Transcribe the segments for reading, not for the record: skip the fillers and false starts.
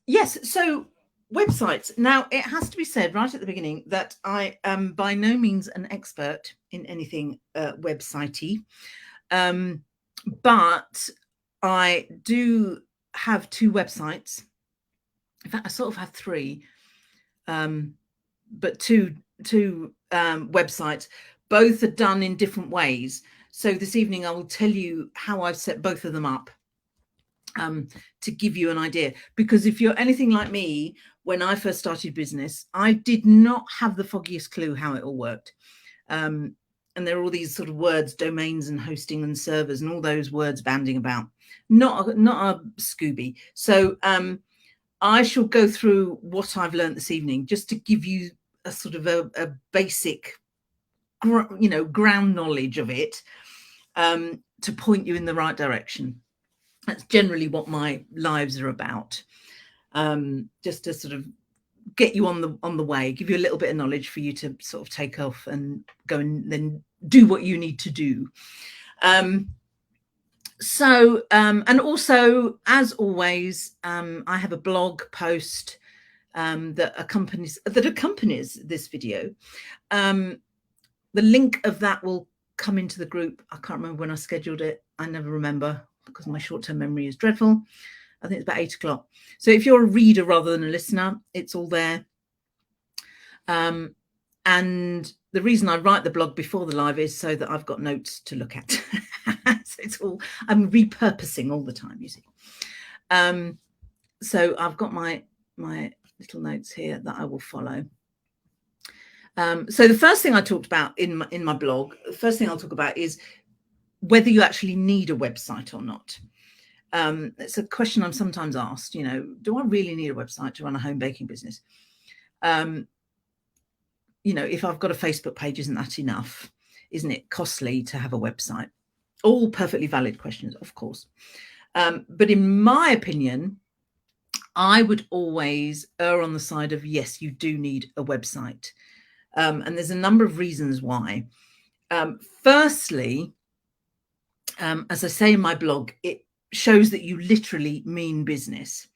Yes. So websites. Now, it has to be said right at the beginning that I am by no means an expert in anything websitey, but I do have two websites. In fact, I sort of have three, but two websites. Both are done in different ways. So this evening, I will tell you how I've set both of them up. To give you an idea, because if you're anything like me, when I first started business, I did not have the foggiest clue how it all worked. And there are all these sort of words, domains and hosting and servers and all those words banding about. Not a Scooby. So I shall go through what I've learned this evening just to give you a sort of a basic, ground knowledge of it, to point you in the right direction. That's generally what my lives are about. Just to sort of get you on the way, give you a little bit of knowledge for you to sort of take off and go and then do what you need to do. And also, as always, I have a blog post that accompanies this video. The link of that will come into the group. I can't remember when I scheduled it. I never remember because my short-term memory is dreadful. I think it's about 8 o'clock. So if you're a reader rather than a listener, it's all there. And the reason I write the blog before the live is so that I've got notes to look at. So it's all, I'm repurposing all the time, you see. So I've got my little notes here that I will follow. So the first thing I talked about in my blog, the first thing I'll talk about is whether you actually need a website or not. It's a question I'm sometimes asked, do I really need a website to run a home baking business? If I've got a Facebook page, isn't that enough? Isn't it costly to have a website? All perfectly valid questions, of course. But in my opinion, I would always err on the side of, yes, you do need a website. And there's a number of reasons why. Firstly, as I say in my blog, it shows that you literally mean business.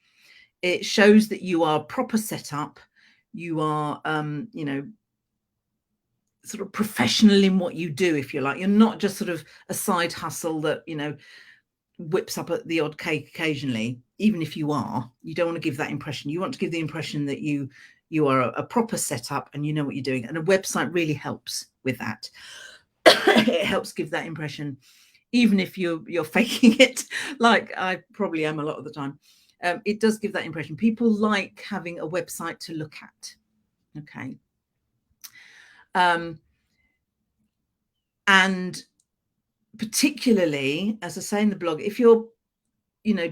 It shows that you are proper set up. You are, sort of professional in what you do, if you like. You're not just sort of a side hustle that, whips up at the odd cake occasionally. Even if you are, you don't want to give that impression. You want to give the impression that you are a proper setup and you know what you're doing. And a website really helps with that. It helps give that impression, even if you're faking it, like I probably am a lot of the time. It does give that impression. People like having a website to look at. Okay. And particularly, as I say in the blog, if you're,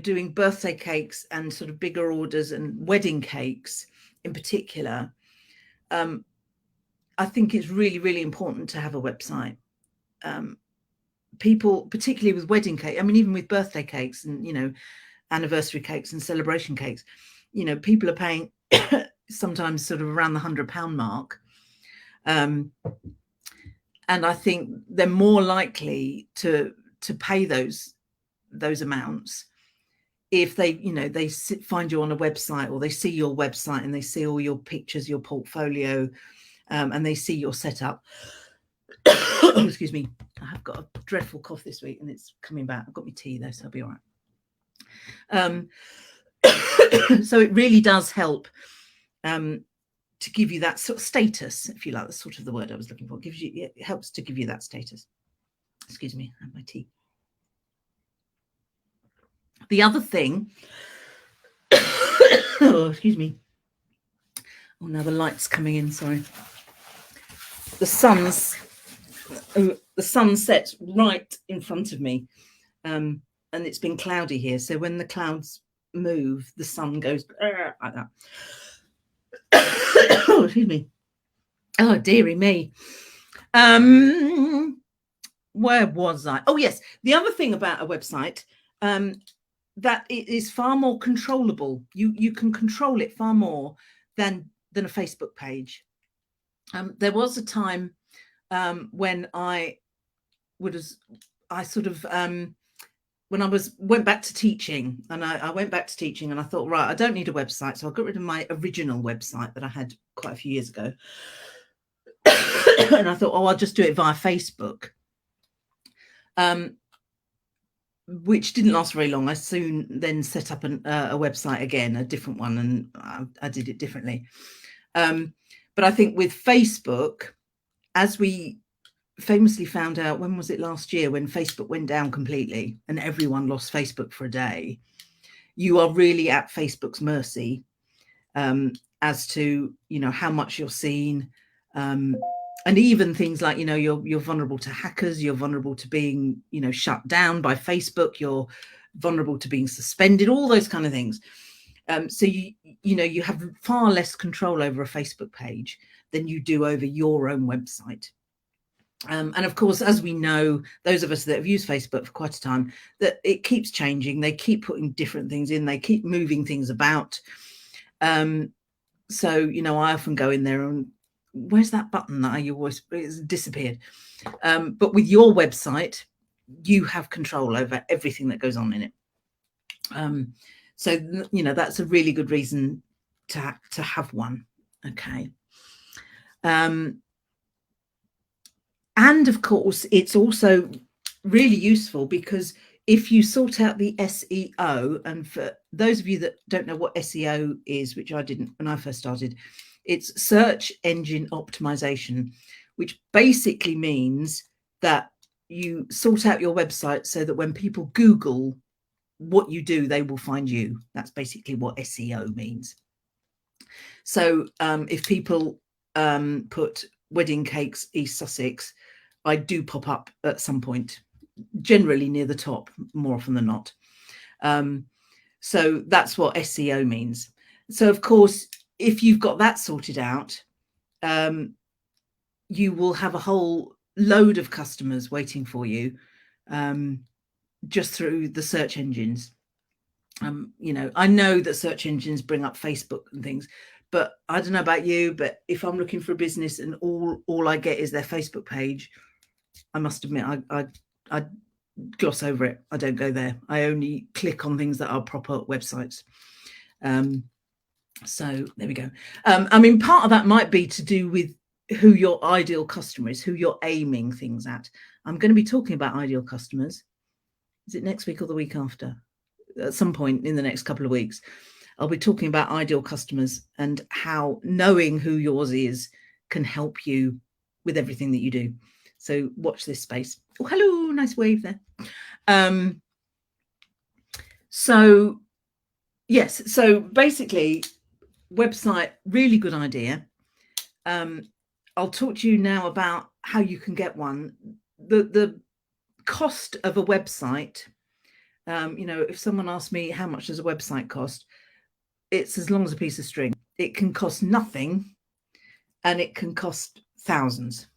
doing birthday cakes and sort of bigger orders and wedding cakes in particular, I think it's really, really important to have a website. People, particularly with wedding cake, I mean, even with birthday cakes and, anniversary cakes and celebration cakes, people are paying sometimes sort of around the £100 mark. And I think they're more likely to pay those amounts if they find you on a website, or they see your website and they see all your pictures, your portfolio, and they see your setup. Oh, excuse me, I have got a dreadful cough this week and it's coming back. I've got my tea though, so I'll be all right. So it really does help to give you that sort of status, if you like. That's sort of the word I was looking for. It helps to give you that status. Excuse me, I have my tea. The other thing, oh, excuse me. Oh, now the light's coming in, sorry. The sun sets right in front of me, and it's been cloudy here. So when the clouds move, the sun goes like that. Oh, excuse me. Oh, dearie me. Where was I? Oh, yes. The other thing about a website, that it is far more controllable. You can control it far more than a Facebook page. There was a time when I sort of when I went back to teaching, and I went back to teaching, and I thought, right, I don't need a website, so I got rid of my original website that I had quite a few years ago, and I thought, oh, I'll just do it via Facebook, which didn't last very long. I soon then set up a website again, a different one, and I did it differently. But I think with Facebook, as we famously found out, when was it, last year, when Facebook went down completely and everyone lost Facebook for a day, you are really at Facebook's mercy as to, you know, how much you're seen, and even things like, you know, you're vulnerable to hackers, you're vulnerable to being, you know, shut down by Facebook, you're vulnerable to being suspended, all those kind of things. So you know, you have far less control over a Facebook page than you do over your own website. And of course, as we know, those of us that have used Facebook for quite a time, that it keeps changing. They keep putting different things in. They keep moving things about. So, you know, I often go in there and where's that button that it's disappeared. But with your website, you have control over everything that goes on in it. So, you know, that's a really good reason to have one. Okay. And of course, it's also really useful because if you sort out the SEO, and for those of you that don't know what SEO is, which I didn't when I first started, it's search engine optimization, which basically means that you sort out your website so that when people Google what you do, they will find you. That's basically what SEO means. So if people put wedding cakes East Sussex, I do pop up at some point, generally near the top, more often than not. So that's what SEO means. So of course, if you've got that sorted out, you will have a whole load of customers waiting for you, just through the search engines. You know, I know that search engines bring up Facebook and things, but I don't know about you, but if I'm looking for a business and all I get is their Facebook page, I must admit, I gloss over it. I don't go there. I only click on things that are proper websites. So there we go. I mean, part of that might be to do with who your ideal customer is, who you're aiming things at. I'm going to be talking about ideal customers. Is it next week or the week after? At some point in the next couple of weeks, I'll be talking about ideal customers and how knowing who yours is can help you with everything that you do. So watch this space. Oh, hello, nice wave there. So yes, so basically, website, really good idea. I'll talk to you now about how you can get one. The cost of a website, you know, if someone asks me how much does a website cost, it's as long as a piece of string. It can cost nothing and it can cost thousands.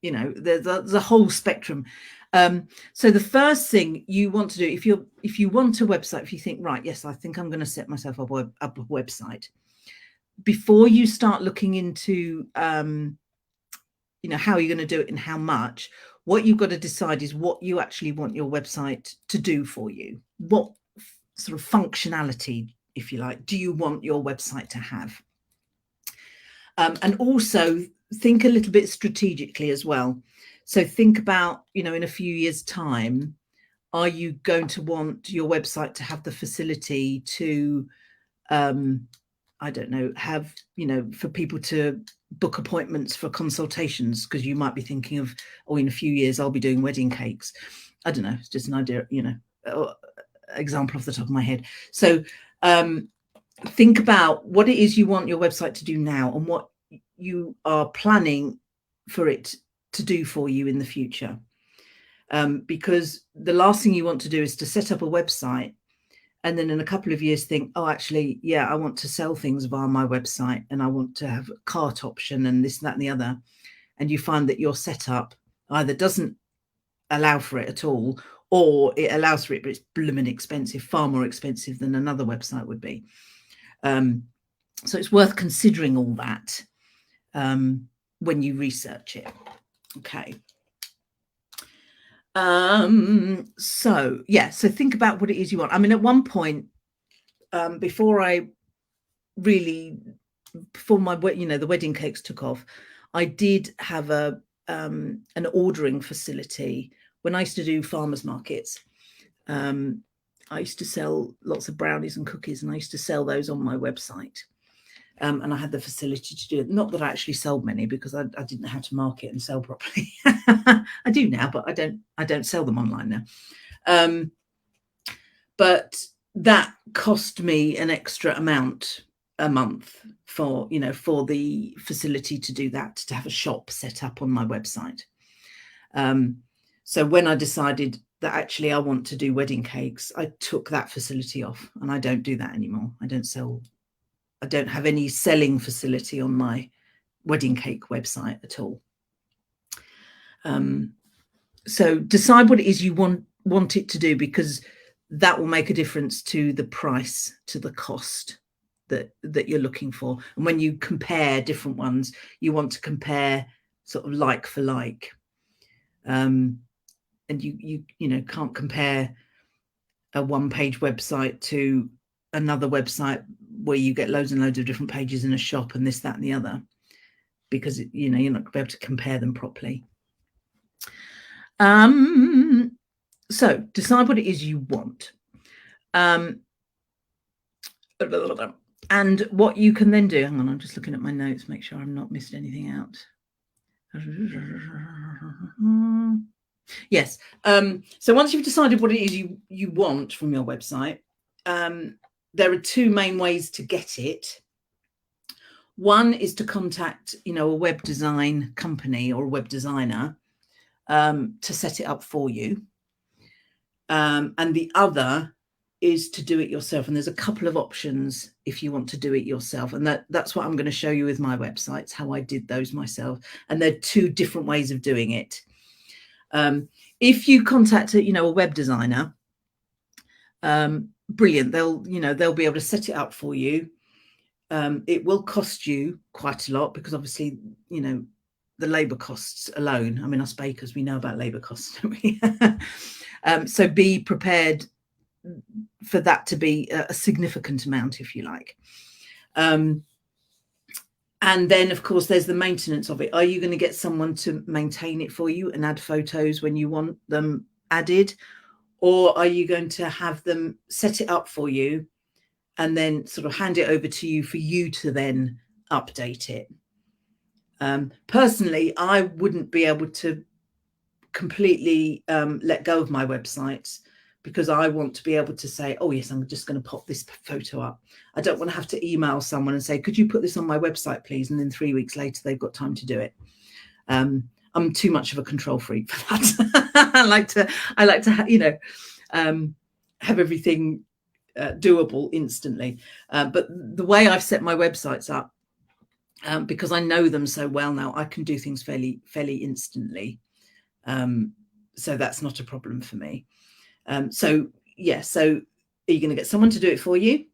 You know, there's a whole spectrum. So the first thing you want to do, if you want a website, if you think, right, yes, I think I'm going to set myself up a website, before you start looking into you know, how you're going to do it and how much, what you've got to decide is what you actually want your website to do for you. What sort of functionality, if you like, do you want your website to have? And also think a little bit strategically as well. So think about, you know, in a few years' time, are you going to want your website to have the facility to, I don't know, have, you know, for people to book appointments for consultations, because you might be thinking of, oh, in a few years, I'll be doing wedding cakes. I don't know. It's just an idea, you know, example off the top of my head. So think about what it is you want your website to do now and what you are planning for it to do for you in the future. Because the last thing you want to do is to set up a website and then in a couple of years think, oh, actually, yeah, I want to sell things via my website and I want to have a cart option and this, that, and the other. And you find that your setup either doesn't allow for it at all, or it allows for it, but it's blooming expensive, far more expensive than another website would be. So it's worth considering all that when you research it. Okay. So yeah, so think about what it is you want. I mean, at one point, before I really, before my, the wedding cakes took off, I did have an ordering facility when I used to do farmers markets. I used to sell lots of brownies and cookies, and I used to sell those on my website. And I had the facility to do it. Not that I actually sold many, because I didn't know how to market and sell properly. I do now, but I don't sell them online now. But that cost me an extra amount a month for the facility to do that, to have a shop set up on my website. So when I decided that actually I want to do wedding cakes, I took that facility off, and I don't do that anymore. I don't have any selling facility on my wedding cake website at all. So decide what it is you want it to do, because that will make a difference to the price, to the cost that you're looking for. And when you compare different ones, you want to compare sort of like for like. And you can't compare a one-page website to another website where you get loads and loads of different pages in a shop and this, that, and the other, because you're not going to be able to compare them properly. So decide what it is you want. And what you can then do, hang on, I'm just looking at my notes, make sure I've not missed anything out. Yes. So once you've decided what it is you want from your website, there are two main ways to get it. One is to contact, a web design company or a web designer to set it up for you. And the other is to do it yourself. And there's a couple of options if you want to do it yourself. And that's what I'm going to show you with my websites, how I did those myself. And there are two different ways of doing it. If you contact a web designer, brilliant. They'll be able to set it up for you. It will cost you quite a lot, because obviously, the labor costs alone. I mean, us bakers, we know about labor costs, don't we? So be prepared for that to be a significant amount, if you like. And then, of course, there's the maintenance of it. Are you going to get someone to maintain it for you and add photos when you want them added? Or are you going to have them set it up for you and then sort of hand it over to you for you to then update it? Personally, I wouldn't be able to completely let go of my websites, because I want to be able to say, oh yes, I'm just going to pop this photo up. I don't want to have to email someone and say, could you put this on my website, please? And then 3 weeks later, they've got time to do it. I'm too much of a control freak for that. I like to have everything doable instantly. But the way I've set my websites up, because I know them so well now, I can do things fairly instantly. So that's not a problem for me. So are you going to get someone to do it for you?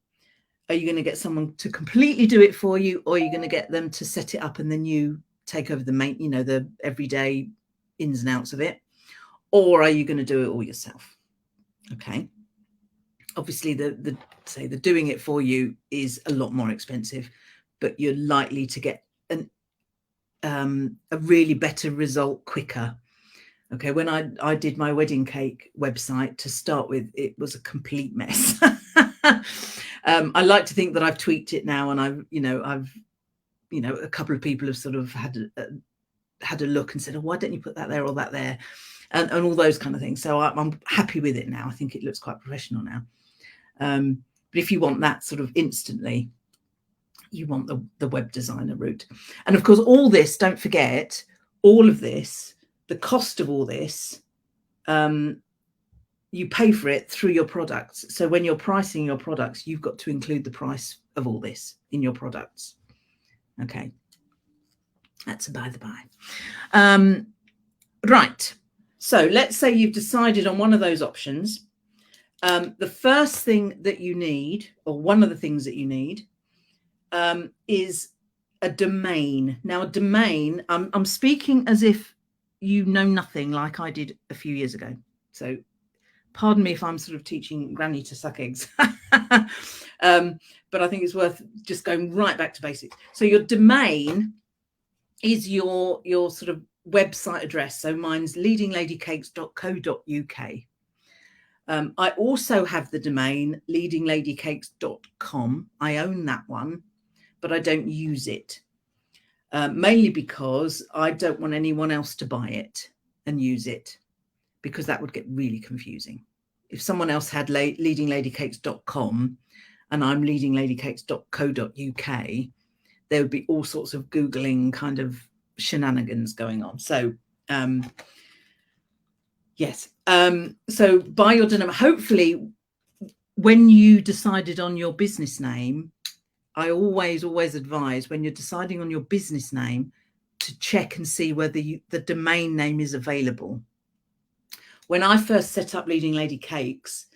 Are you going to get someone to completely do it for you, or are you going to get them to set it up and then you take over the the everyday ins and outs of it? Or are you going to do it all yourself? Okay. Obviously, the doing it for you is a lot more expensive, but you're likely to get a really better result quicker. Okay, when I did my wedding cake website to start with, it was a complete mess. I like to think that I've tweaked it now, and I've a couple of people have sort of had a look and said, oh, why don't you put that there or that there, and all those kind of things. So I'm happy with it now. I think it looks quite professional now. But if you want that sort of instantly, you want the web designer route. And of course, all this, don't forget, all of this, the cost of all this, you pay for it through your products. So when you're pricing your products, you've got to include the price of all this in your products. Okay, that's a by the by. Right, so let's say you've decided on one of those options. The first thing that you need, or one of the things that you need, is a domain. Now, a domain, I'm speaking as if you know nothing like I did a few years ago. So pardon me if I'm sort of teaching Granny to suck eggs. But I think it's worth just going right back to basics. So your domain is your sort of website address. So mine's leadingladycakes.co.uk. I also have the domain leadingladycakes.com. I own that one, but I don't use it, mainly because I don't want anyone else to buy it and use it, because that would get really confusing. If someone else had leadingladycakes.com and I'm leadingladycakes.co.uk, there would be all sorts of Googling kind of shenanigans going on. So yes. So by your domain, hopefully when you decided on your business name, I always advise when you're deciding on your business name to check and see whether the domain name is available. When I first set up Leading Lady Cakes,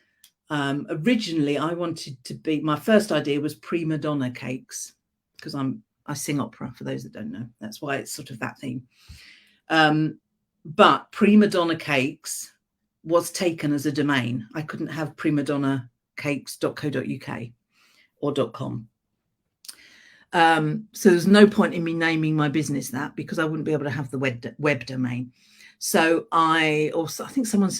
originally I wanted to be, my first idea was Prima Donna Cakes, because I sing opera, for those that don't know. That's why it's sort of that theme. But Prima Donna Cakes was taken as a domain. I couldn't have primadonnacakes.co.uk or .com. So there's no point in me naming my business that, because I wouldn't be able to have the web domain. So I think someone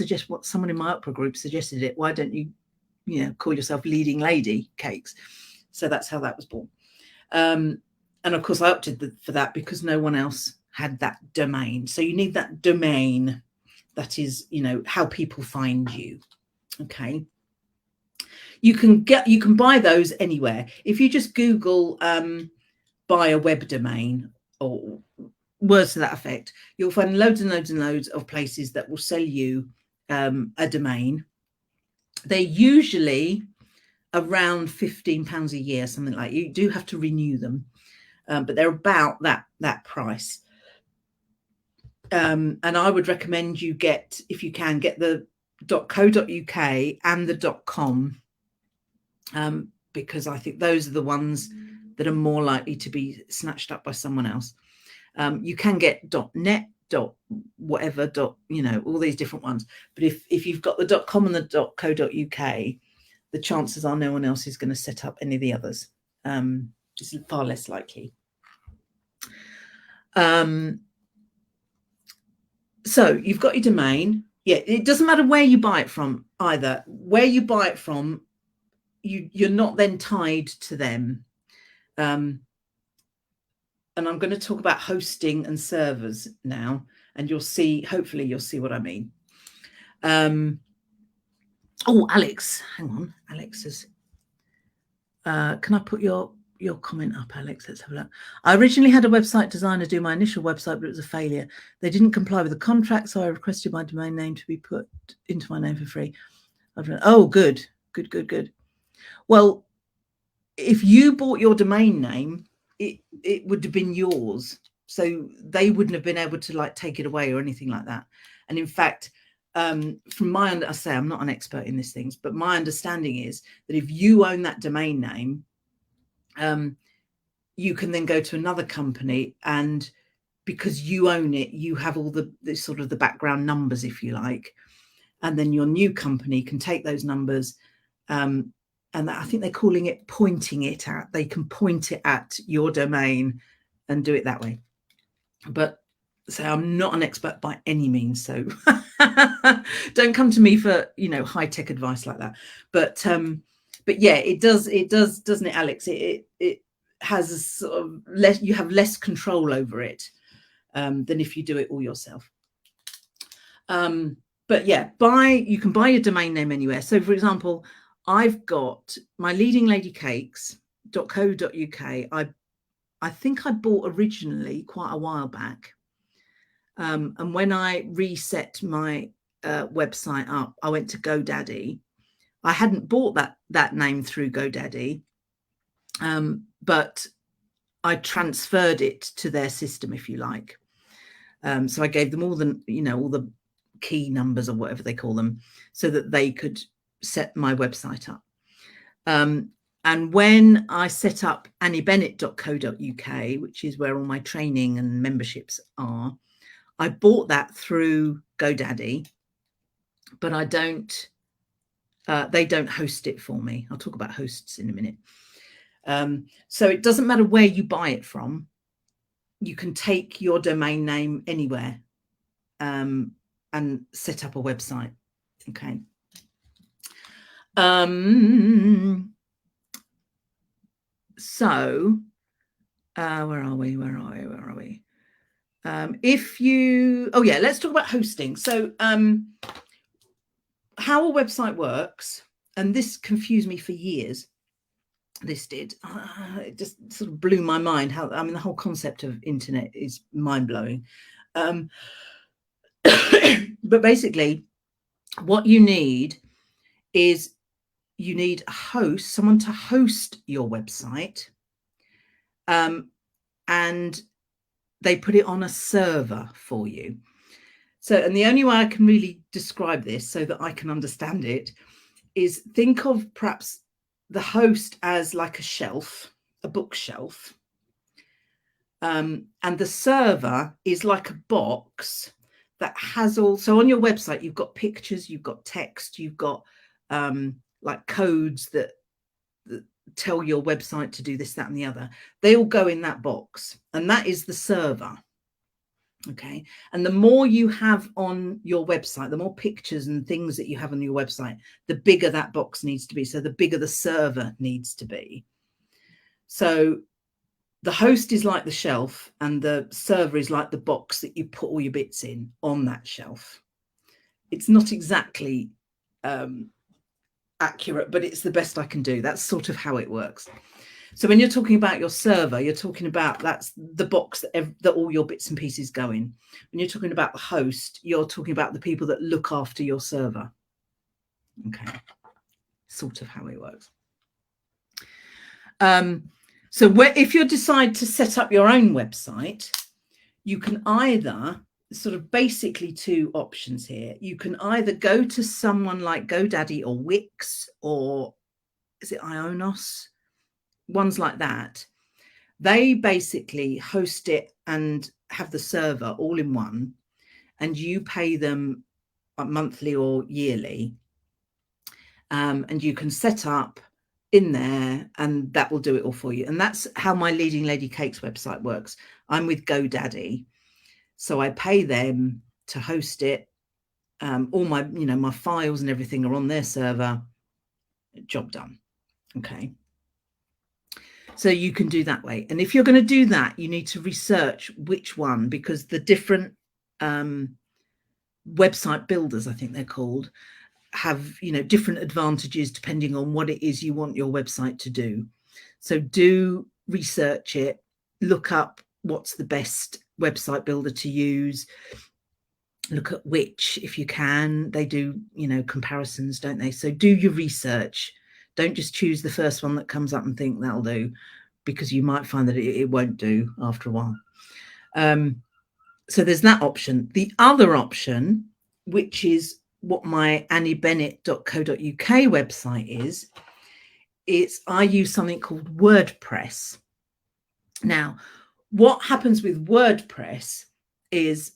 in my opera group suggested it. Why don't you call yourself Leading Lady Cakes? So that's how that was born. And of course I opted for that because no one else had that domain. So you need that domain. That is, how people find you. Okay. You can buy those anywhere. If you just Google buy a web domain or words to that effect, you'll find loads and loads and loads of places that will sell you a domain. They're usually around £15 a year, something like. You do have to renew them, but they're about that price. And I would recommend you get, if you can, get the .co.uk and the .com, because I think those are the ones that are more likely to be snatched up by someone else. You can get .net, whatever, all these different ones. But if you've got the .com and the .co.uk, the chances are no one else is going to set up any of the others. It's far less likely. So you've got your domain. Yeah, it doesn't matter where you buy it from either. Where you buy it from, you're not then tied to them. And I'm going to talk about hosting and servers now, and hopefully you'll see what I mean. Oh, Alex, hang on. Alex says, can I put your comment up, Alex? Let's have a look. I originally had a website designer do my initial website, but it was a failure. They didn't comply with the contract, so I requested my domain name to be put into my name for free. Oh, good. Well, if you bought your domain name, it would have been yours, so they wouldn't have been able to take it away or anything like that. And in fact, from I say I'm not an expert in these things, but my understanding is that if you own that domain name, you can then go to another company, and because you own it, you have all the sort of the background numbers, if you like, and then your new company can take those numbers, and I think they're calling it pointing it at. They can point it at your domain and do it that way. But so I'm not an expert by any means, so don't come to me for high-tech advice like that. But yeah, it does, doesn't it, Alex? It has a sort of you have less control over it than if you do it all yourself. But yeah, you can buy your domain name anywhere. So for example, I've got my leadingladycakes.co.uk. I think I bought originally quite a while back. And when I reset my website up, I went to GoDaddy. I hadn't bought that name through GoDaddy, but I transferred it to their system, if you like. So I gave them all the key numbers or whatever they call them, so that they could set my website up. And when I set up anniebennett.co.uk, which is where all my training and memberships are, I bought that through GoDaddy, but I don't, they don't host it for me. I'll talk about hosts in a minute. So it doesn't matter where you buy it from. You can take your domain name anywhere and set up a website. Okay. So where are we? If you, oh yeah, let's talk about hosting. So how a website works, and this confused me for years. This did. It just sort of blew my mind. How, I mean, the whole concept of internet is mind-blowing. But basically, what you need is you need a host, someone to host your website, and they put it on a server for you. So, and the only way I can really describe this so that I can understand it is think of perhaps the host as like a shelf, a bookshelf. And the server is like a box that has all, so on your website, you've got pictures, you've got text, you've got like codes that tell your website to do this, that, and the other. They all go in that box, and that is the server. Okay. And the more you have on your website, the more pictures and things that you have on your website, the bigger that box needs to be. So the bigger the server needs to be. So the host is like the shelf, and the server is like the box that you put all your bits in on that shelf. It's not exactly accurate, but it's the best I can do. That's sort of how it works. So when you're talking about your server, you're talking about, that's the box that all your bits and pieces go in. When you're talking about the host, you're talking about the people that look after your server. Okay, sort of how it works. So if you decide to set up your own website, you can either, sort of basically two options here. You can either go to someone like GoDaddy or Wix, or is it Ionos? Ones like that. They basically host it and have the server all in one, and you pay them monthly or yearly. And you can set up in there, and that will do it all for you. And that's how my Leading Lady Cakes website works. I'm with GoDaddy, so I pay them to host it. All my, my files and everything are on their server. Job done. Okay. So you can do that way. And if you're going to do that, you need to research which one, because the different website builders, I think they're called, have, different advantages depending on what it is you want your website to do. So do research it, look up what's the best website builder to use. Look at which, if you can. They do, comparisons, don't they? So do your research. Don't just choose the first one that comes up and think that'll do, because you might find that it won't do after a while. So there's that option. The other option, which is what my anniebennett.co.uk website is I use something called Wordpress. Now, what happens with WordPress is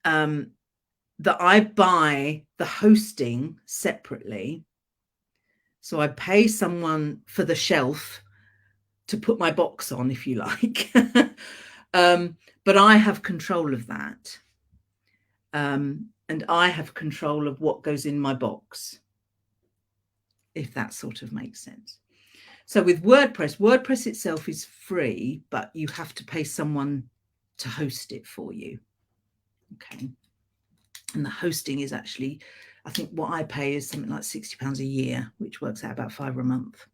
that I buy the hosting separately. So I pay someone for the shelf to put my box on, if you like. But I have control of that. And I have control of what goes in my box, if that sort of makes sense. So with WordPress itself is free, but you have to pay someone to host it for you. Okay. And the hosting is actually, I think what I pay is something like £60 a year, which works out about £5 a month.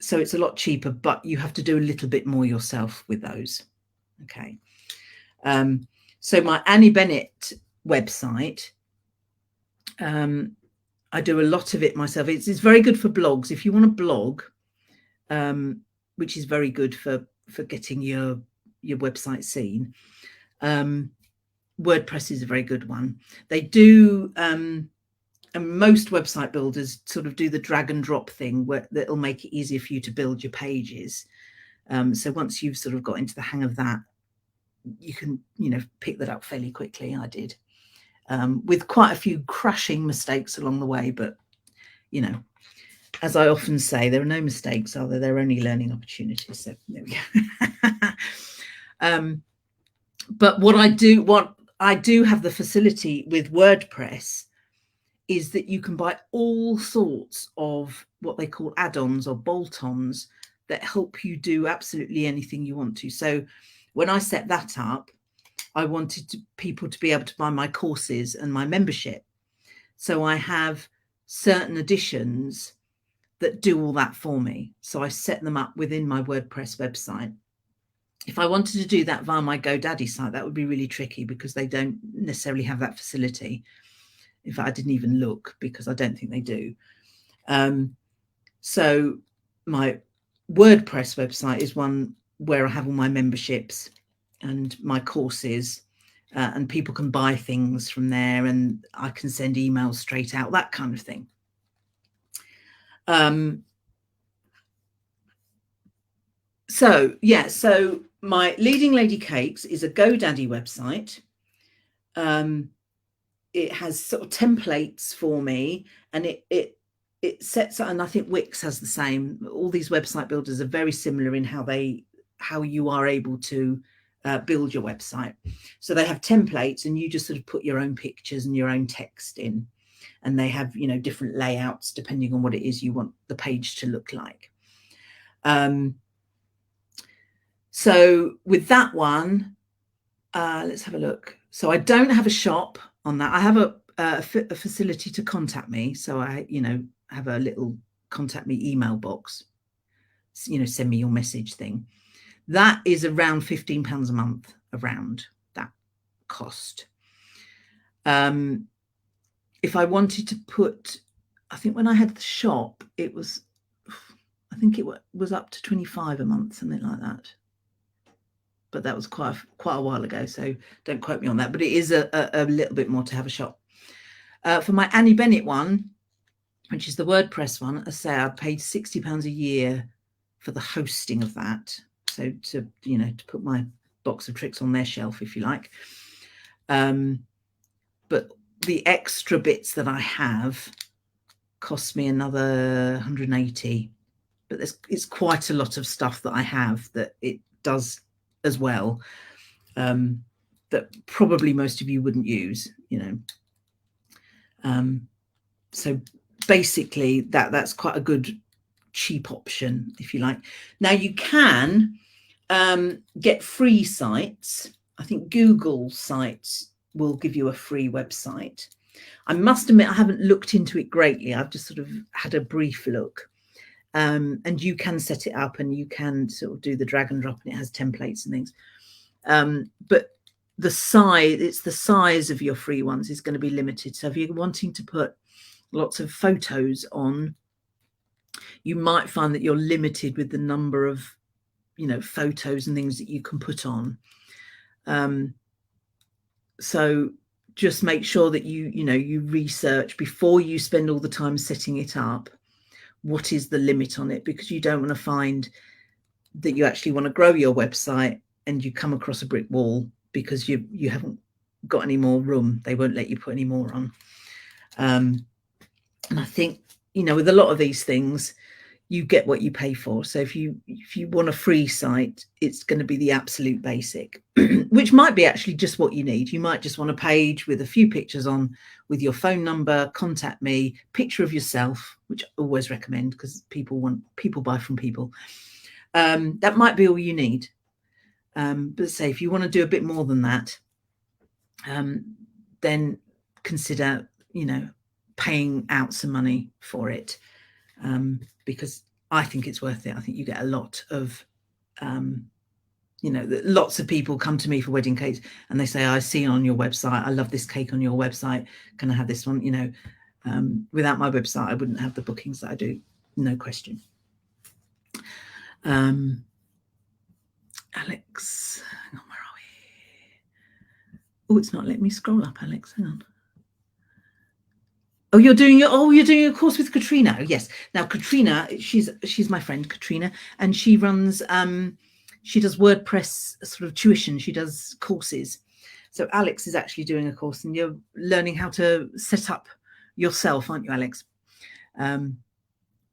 So it's a lot cheaper, but you have to do a little bit more yourself with those. Okay. So my Annie Bennett website, I do a lot of it myself. It's very good for blogs. If you want to blog, which is very good for getting your website seen, WordPress is a very good one. They do, and most website builders sort of do the drag and drop thing, where that'll make it easier for you to build your pages. So once you've sort of got into the hang of that, you can, pick that up fairly quickly. I did, with quite a few crushing mistakes along the way. But, as I often say, there are no mistakes, are there? There are only learning opportunities. So there we go. But what I do have the facility with WordPress is that you can buy all sorts of what they call add-ons or bolt-ons that help you do absolutely anything you want to. So when I set that up, I wanted people to be able to buy my courses and my membership. So I have certain editions that do all that for me. So I set them up within my WordPress website. If I wanted to do that via my GoDaddy site, that would be really tricky because they don't necessarily have that facility. In fact, I didn't even look because I don't think they do. So my WordPress website is one where I have all my memberships and my courses, and people can buy things from there, and I can send emails straight out, that kind of thing. So my Leading Lady Cakes is a GoDaddy website. It has sort of templates for me, and it sets, and I think Wix has the same. All these website builders are very similar in how you are able to build your website. So they have templates, and you just sort of put your own pictures and your own text in, and they have, different layouts depending on what it is you want the page to look like. So with that one, let's have a look. So I don't have a shop on that. I have a facility to contact me. So I, have a little contact me email box, send me your message thing. That is around £15 a month, around that cost. If I wanted to put, I think when I had the shop, it was up to 25 a month, something like that. But that was quite a while ago, so don't quote me on that. But it is a little bit more to have a shop. For my Annie Bennett one, which is the WordPress one, I say I paid £60 a year for the hosting of that. So to put my box of tricks on their shelf, if you like. But the extra bits that I have cost me another 180. But it's quite a lot of stuff that I have that it does as well, that probably most of you wouldn't use, so basically that's quite a good cheap option, if you like. Now you can get free sites. I think Google sites will give you a free website. I must admit I haven't looked into it greatly. I've just sort of had a brief look. And you can set it up, and you can sort of do the drag and drop, and it has templates and things. But the size of your free ones is going to be limited. So if you're wanting to put lots of photos on, you might find that you're limited with the number of, photos and things that you can put on. So just make sure that you research before you spend all the time setting it up. What is the limit on it? Because you don't want to find that you actually want to grow your website and you come across a brick wall because you haven't got any more room. They won't let you put any more on. And I think, with a lot of these things, you get what you pay for. So if you want a free site, it's going to be the absolute basic, which might be actually just what you need. You might just want a page with a few pictures on, with your phone number, contact me, picture of yourself, which I always recommend because people buy from people. That might be all you need. But say if you want to do a bit more than that, then consider, paying out some money for it. Because I think it's worth it. I think you get a lot of, lots of people come to me for wedding cakes and they say, I see on your website, I love this cake on your website. Can I have this one? Without my website, I wouldn't have the bookings that I do. No question. Alex, hang on, where are we? Oh, it's not letting me scroll up, Alex. Hang on. Oh, you're doing a course with Katrina. Oh, yes. Now, Katrina, she's my friend, Katrina, and she runs she does WordPress sort of tuition. She does courses. So Alex is actually doing a course, and you're learning how to set up yourself, aren't you, Alex?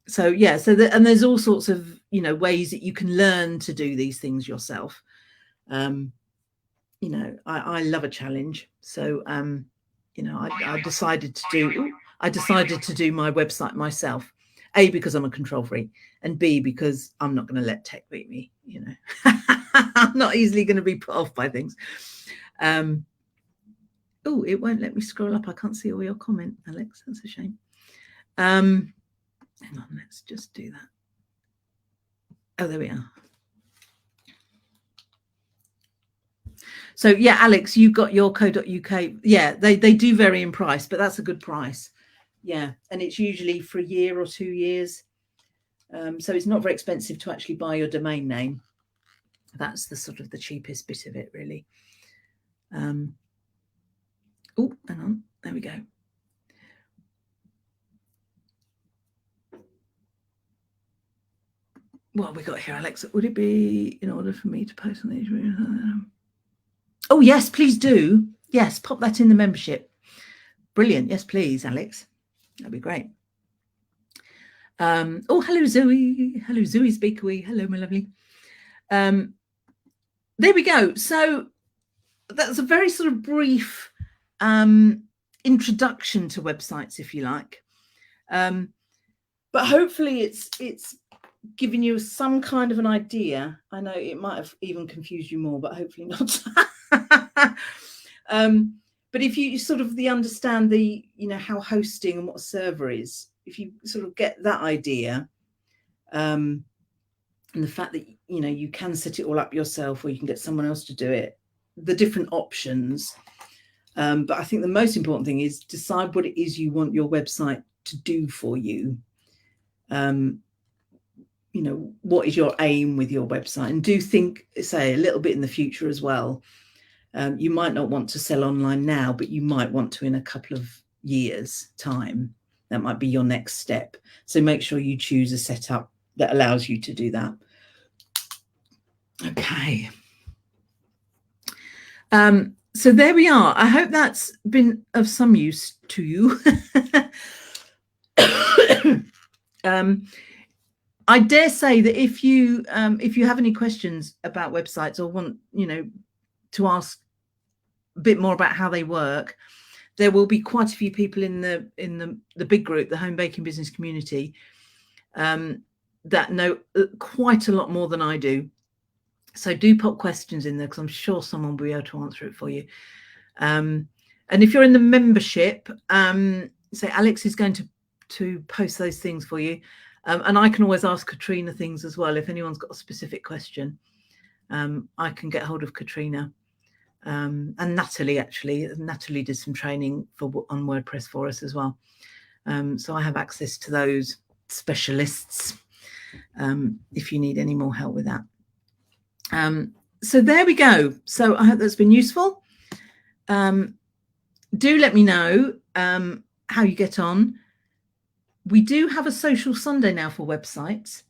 So yeah, and there's all sorts of, you know, ways that you can learn to do these things yourself. You know, I love a challenge. So you know, I decided to do my website myself. A, because I'm a control freak, and B, because I'm not going to let tech beat me. You know, I'm not easily going to be put off by things. Oh, it won't let me scroll up. I can't see all your comment, Alex. That's a shame. Hang on, let's just do that. Oh, there we are. So yeah, Alex, you got your co.uk. Yeah, they do vary in price, but that's a good price. Yeah, and it's usually for a year or 2 years. So it's not very expensive to actually buy your domain name. That's the sort of the cheapest bit of it, really. Oh, hang on. There we go. What have we got here, Alex? Would it be in order for me to post on these? Oh, yes, please do. Yes, pop that in the membership. Brilliant. Yes, please, Alex. That'd be great. Oh, hello, Zoe. Hello, Zoe Speakerwee. Hello, my lovely. There we go. So that's a very sort of brief introduction to websites, if you like. But hopefully it's giving you some kind of an idea. I know it might have even confused you more, but hopefully not. But if you sort of understand the, you know, how hosting and what a server is, if you sort of get that idea, and the fact that, you know, you can set it all up yourself, or you can get someone else to do it, the different options. But I think the most important thing is decide what it is you want your website to do for you. You know, what is your aim with your website? And do think, say, a little bit in the future as well. You might not want to sell online now, but you might want to in a couple of years' time. That might be your next step. So make sure you choose a setup that allows you to do that. Okay. So there we are. I hope that's been of some use to you. I dare say that if you have any questions about websites, or want, you know, to ask a bit more about how they work, there will be quite a few people in the big group, the Home Baking Business Community, that know quite a lot more than I do. So do put questions in there, because I'm sure someone will be able to answer it for you. And if you're in the membership, say Alex is going to post those things for you. And I can always ask Katrina things as well. If anyone's got a specific question, I can get hold of Katrina. And Natalie, actually. Natalie did some training on WordPress for us as well. So I have access to those specialists if you need any more help with that. So there we go. So I hope that's been useful. Do let me know how you get on. We do have a social Sunday now for websites.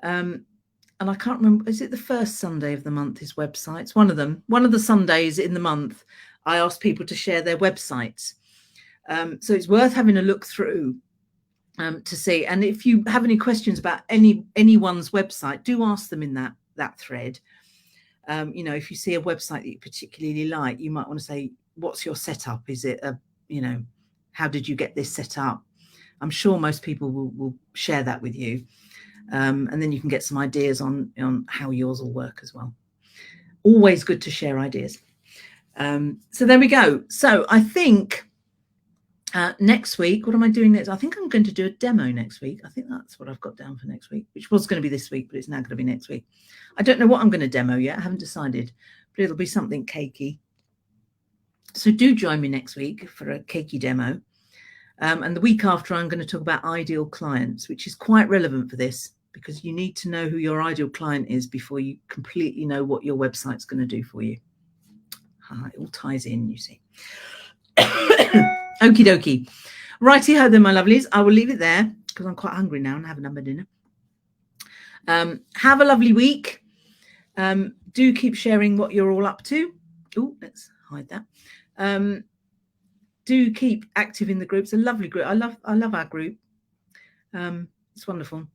And I can't remember, is it the first Sunday of the month is websites? One of them. One of the Sundays in the month, I ask people to share their websites. So it's worth having a look through to see. And if you have any questions about anyone's website, do ask them in that thread. You know, if you see a website that you particularly like, you might want to say, what's your setup? Is it you know, how did you get this set up? I'm sure most people will share that with you. And then you can get some ideas on how yours will work as well. Always good to share ideas. So there we go. So I think next week, what am I doing next? I think I'm going to do a demo next week. I think that's what I've got down for next week, which was going to be this week, but it's now going to be next week. I don't know what I'm going to demo yet. I haven't decided, but it'll be something cakey. So do join me next week for a cakey demo. And the week after, I'm going to talk about ideal clients, which is quite relevant for this, because you need to know who your ideal client is before you completely know what your website's going to do for you. It all ties in, you see. Okie dokie. Righty-ho then, my lovelies. I will leave it there because I'm quite hungry now and haven't had my dinner. Have a lovely week. Do keep sharing what you're all up to. Oh, let's hide that. Do keep active in the group. It's a lovely group. I love our group. It's wonderful.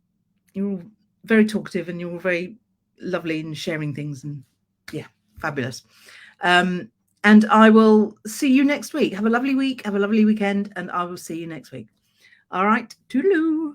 You're all very talkative and you're all very lovely in sharing things, and yeah, fabulous. And I will see you next week. Have a lovely week. Have a lovely weekend, and I will see you next week. All right. Toodaloo.